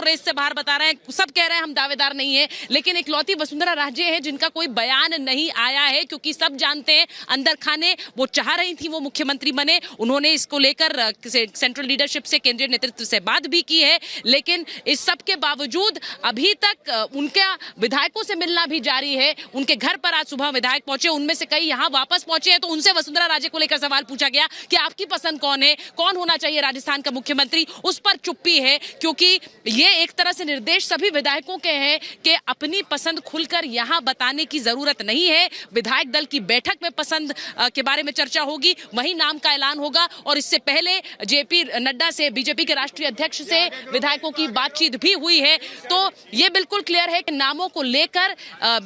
को रेस से बाहर बता रहे हैं, सब कह रहे हैं हम दावेदार नहीं है, लेकिन इकलौती वसुंधरा राजे है जिनका कोई बयान नहीं आया है, क्योंकि सब जानते हैं अंदर खाने वो चाह रही थी वो मुख्यमंत्री बने। उन्होंने इसको लेकर सेंट्रल लीडरशिप से, केंद्रीय नेतृत्व से बात भी की है, लेकिन इस सब के बावजूद अभी तक उनका विधायकों से मिलना भी जारी है। उनके घर पर आज सुबह विधायक पहुंचे, उनमें से कई यहां वापस पहुंचे हैं, तो उनसे वसुंधरा राजे को लेकर सवाल पूछा गया कि आपकी पसंद कौन है, कौन होना चाहिए राजस्थान का मुख्यमंत्री। उस पर चुप्पी है, क्योंकि ये एक तरह से निर्देश सभी विधायकों के हैं कि अपनी पसंद खुलकर यहां बताने की जरूरत नहीं है। विधायक दल की बैठक में पसंद के बारे में चर्चा होगी, वही नाम का ऐलान होगा, और इससे पहले जेपी नड्डा से, बीजेपी के राष्ट्रीय अध्यक्ष से विधायकों की बातचीत भी हुई है। तो ये बिल्कुल क्लियर है कि नामों को लेकर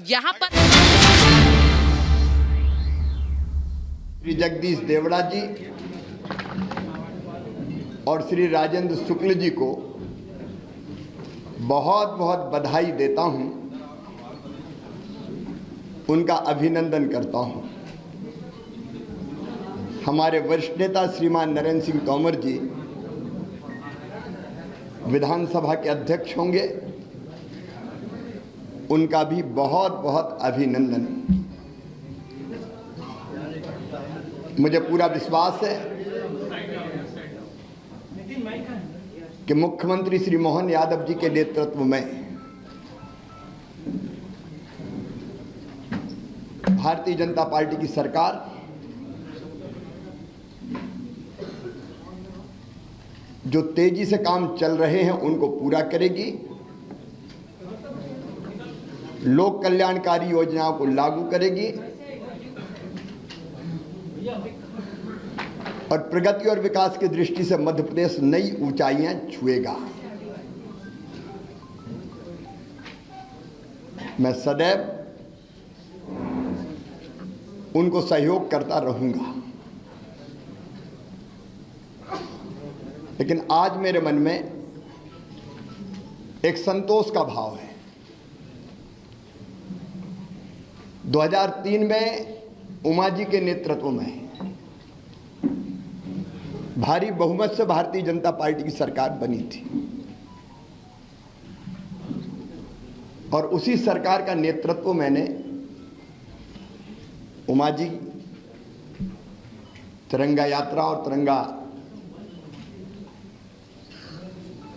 यहां पर श्री जगदीश देवड़ा जी और श्री राजेंद्र शुक्ल जी को बहुत बहुत बधाई देता हूं, उनका अभिनंदन करता हूं। हमारे वरिष्ठ नेता श्रीमान नरेंद्र सिंह तोमर जी विधानसभा के अध्यक्ष होंगे, उनका भी बहुत बहुत अभिनंदन। मुझे पूरा विश्वास है कि मुख्यमंत्री श्री मोहन यादव जी के नेतृत्व में भारतीय जनता पार्टी की सरकार जो तेजी से काम चल रहे हैं उनको पूरा करेगी, लोक कल्याणकारी योजनाओं को लागू करेगी और प्रगति और विकास की दृष्टि से मध्य प्रदेश नई ऊंचाइयां छुएगा। मैं सदैव उनको सहयोग करता रहूंगा, लेकिन आज मेरे मन में एक संतोष का भाव है। 2003 में उमा जी के नेतृत्व में भारी बहुमत से भारतीय जनता पार्टी की सरकार बनी थी, और उसी सरकार का नेतृत्व मैंने उमा जी तिरंगा यात्रा और तिरंगा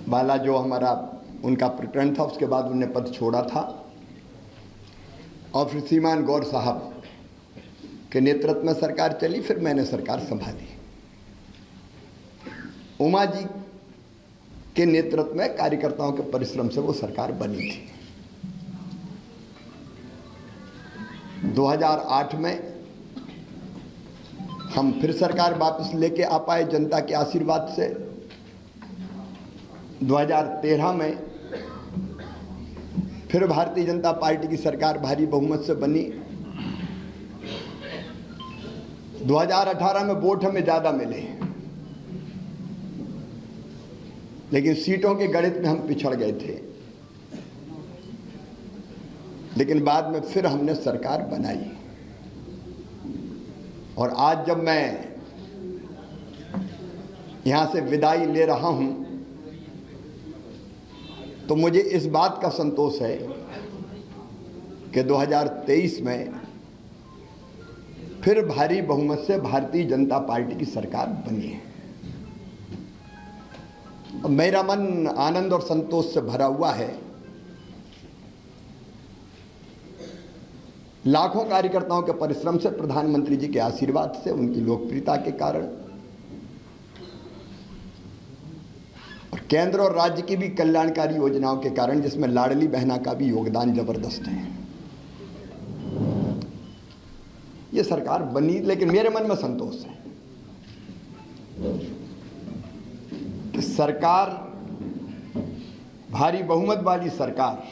वाला जो हमारा उनका प्रकरण था, उसके बाद उन्होंने पद छोड़ा था, और फिर श्रीमान गौर साहब के नेतृत्व में सरकार चली, फिर मैंने सरकार संभाली। उमा जी के नेतृत्व में कार्यकर्ताओं के परिश्रम से वो सरकार बनी थी। 2008 में हम फिर सरकार वापस लेके आ पाए जनता के आशीर्वाद से। 2013 में फिर भारतीय जनता पार्टी की सरकार भारी बहुमत से बनी। 2018 में वोट हमें ज़्यादा मिले, लेकिन सीटों के गणित में हम पिछड़ गए थे, लेकिन बाद में फिर हमने सरकार बनाई। और आज जब मैं यहाँ से विदाई ले रहा हूँ, तो मुझे इस बात का संतोष है कि 2023 में फिर भारी बहुमत से भारतीय जनता पार्टी की सरकार बनी है। और मेरा मन आनंद और संतोष से भरा हुआ है। लाखों कार्यकर्ताओं के परिश्रम से, प्रधानमंत्री जी के आशीर्वाद से, उनकी लोकप्रियता के कारण, और केंद्र और राज्य की भी कल्याणकारी योजनाओं के कारण, जिसमें लाडली बहना का भी योगदान जबरदस्त है, ये सरकार बनी। लेकिन मेरे मन में संतोष है कि सरकार, भारी बहुमत वाली सरकार,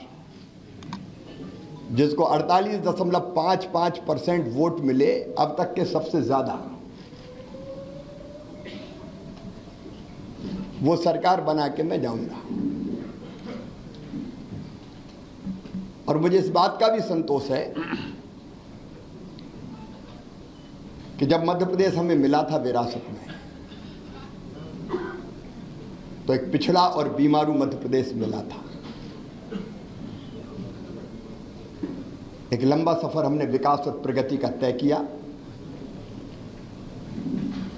जिसको 48.55% वोट मिले, अब तक के सबसे ज्यादा, वो सरकार बना के मैं जाऊंगा। और मुझे इस बात का भी संतोष है कि जब मध्य प्रदेश हमें मिला था विरासत में, तो एक पिछड़ा और बीमारू मध्य प्रदेश मिला था। एक लंबा सफर हमने विकास और प्रगति का तय किया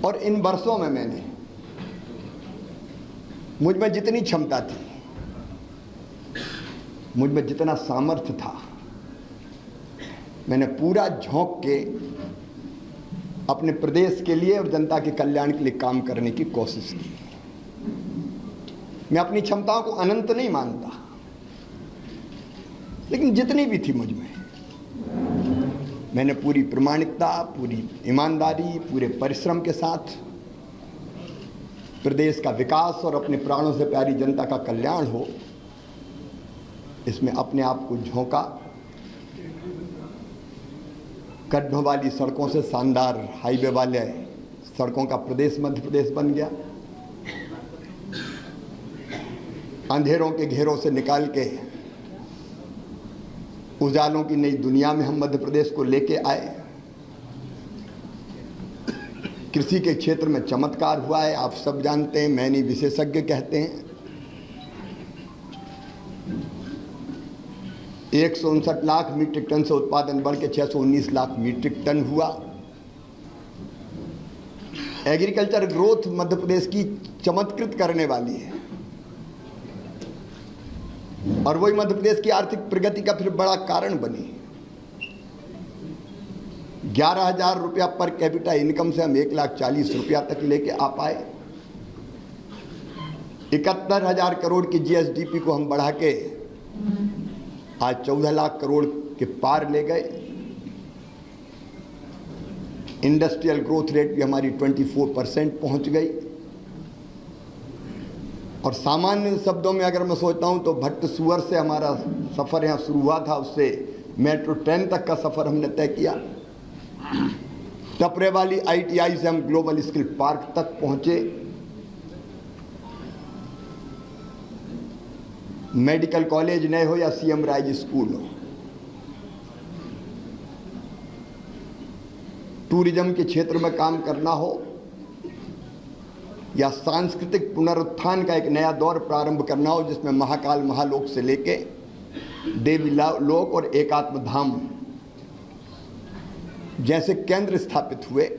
और इन वर्षों में मैंने मुझ में जितनी क्षमता थी, मुझ में जितना सामर्थ्य था, मैंने पूरा झोंक के अपने प्रदेश के लिए और जनता के कल्याण के लिए काम करने की कोशिश की। मैं अपनी क्षमताओं को अनंत नहीं मानता, लेकिन जितनी भी थी मुझ में, मैंने पूरी प्रामाणिकता, पूरी ईमानदारी, पूरे परिश्रम के साथ प्रदेश का विकास और अपने प्राणों से प्यारी जनता का कल्याण हो, इसमें अपने आप को झोंका। गड्ढों वाली सड़कों से शानदार हाईवे वाले सड़कों का प्रदेश मध्य प्रदेश बन गया। अंधेरों के घेरों से निकाल के उजालों की नई दुनिया में हम मध्य प्रदेश को लेके आए। कृषि के क्षेत्र में चमत्कार हुआ है, आप सब जानते हैं, मैं नहीं विशेषज्ञ कहते हैं। 159 लाख मीट्रिक टन से उत्पादन बढ़ के 619 लाख मीट्रिक टन हुआ। एग्रीकल्चर ग्रोथ मध्य प्रदेश की चमत्कृत करने वाली है और वही मध्य प्रदेश की आर्थिक प्रगति का फिर बड़ा कारण बनी। 11,000 रुपया पर कैपिटा इनकम से हम 1,40,000 रुपया तक लेके आ पाए। 71,000 करोड़ की जीएसडीपी को हम बढ़ा के आज 14 लाख करोड़ के पार ले गए। इंडस्ट्रियल ग्रोथ रेट भी हमारी 24% पहुंच गई। और सामान्य शब्दों में अगर मैं सोचता हूं तो भट्ट सुअर से हमारा सफ़र यहाँ शुरू हुआ था, उससे मेट्रो ट्रेन तक का सफ़र हमने तय किया। टपरे वाली ITI से हम ग्लोबल स्किल पार्क तक पहुंचे। मेडिकल कॉलेज नए हो या CM राइज स्कूल हो, टूरिज्म के क्षेत्र में काम करना हो या सांस्कृतिक पुनरुत्थान का एक नया दौर प्रारंभ करना हो, जिसमें महाकाल महालोक से लेके देवी लोक और एकात्म धाम जैसे केंद्र स्थापित हुए।